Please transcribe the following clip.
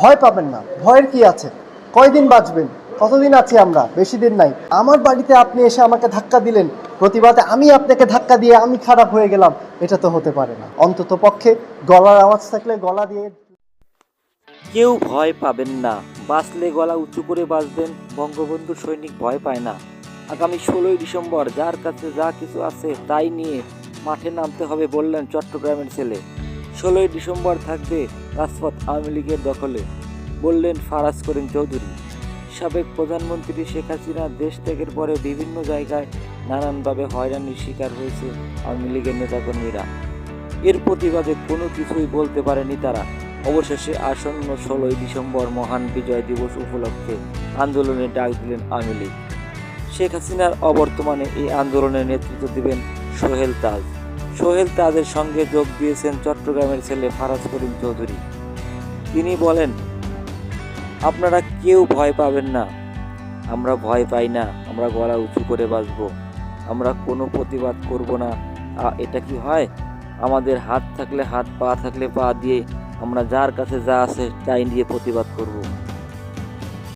ভয় পাবেন না, ভয়ের কি আছে? কয়দিন বাঁচবেন? কতদিন আছি আমরা? বেশি দিন নাই। আমার বাড়িতে আপনি এসে আমাকে ধাক্কা দিলেন, প্রতিবাদে আমি আপনাকে ধাক্কা দিয়ে আমি খারাপ হয়ে গেলাম, এটা তো হতে পারে না। অন্তত পক্ষে গলার আওয়াজ থাকলে গলা দিয়ে। কেউ ভয় পাবেন না, বাঁচলে গলা উঁচু করে বাঁচবেন। বঙ্গবন্ধুর সৈনিক ভয় পায় না। আগামী 16ই ডিসেম্বর যার কাছে যা কিছু আছে তাই নিয়ে মাঠে নামতে হবে বললেন চট্টগ্রামের ছেলে। 16ই ডিসেম্বর থাকবে রাজপথ আওয়ামী লীগের দখলে, বললেন ফারাজ করিম চৌধুরী। সাবেক প্রধানমন্ত্রী শেখ হাসিনা দেশ ত্যাগের পরে বিভিন্ন জায়গায় নানানভাবে হয়রানির শিকার হয়েছে আওয়ামী লীগের নেতাকর্মীরা। এর প্রতিবাদে কোনো কিছুই বলতে পারেনি তারা। অবশেষে আসন্ন 16ই ডিসেম্বর মহান বিজয় দিবস উপলক্ষে আন্দোলনের ডাক দিলেন আওয়ামী লীগ। শেখ হাসিনার অবর্তমানে এই আন্দোলনের নেতৃত্ব দিবেন সোহেল তাজ। সোহেল তাজের সঙ্গে যোগ দিয়েছেন চট্টগ্রামের ছেলে ফারাজ করিম চৌধুরী। তিনি বলেন, আপনারা কেউ ভয় পাবেন না, আমরা ভয় পাই না, আমরা গলা উঁচু করে বাঁচবো, আমরা কোনো প্রতিবাদ করব না। এটা কি হয়? আমাদের হাত থাকলে হাত, পা থাকলে পা দিয়ে আমরা যার কাছে যা আছে তাই নিয়ে প্রতিবাদ করব।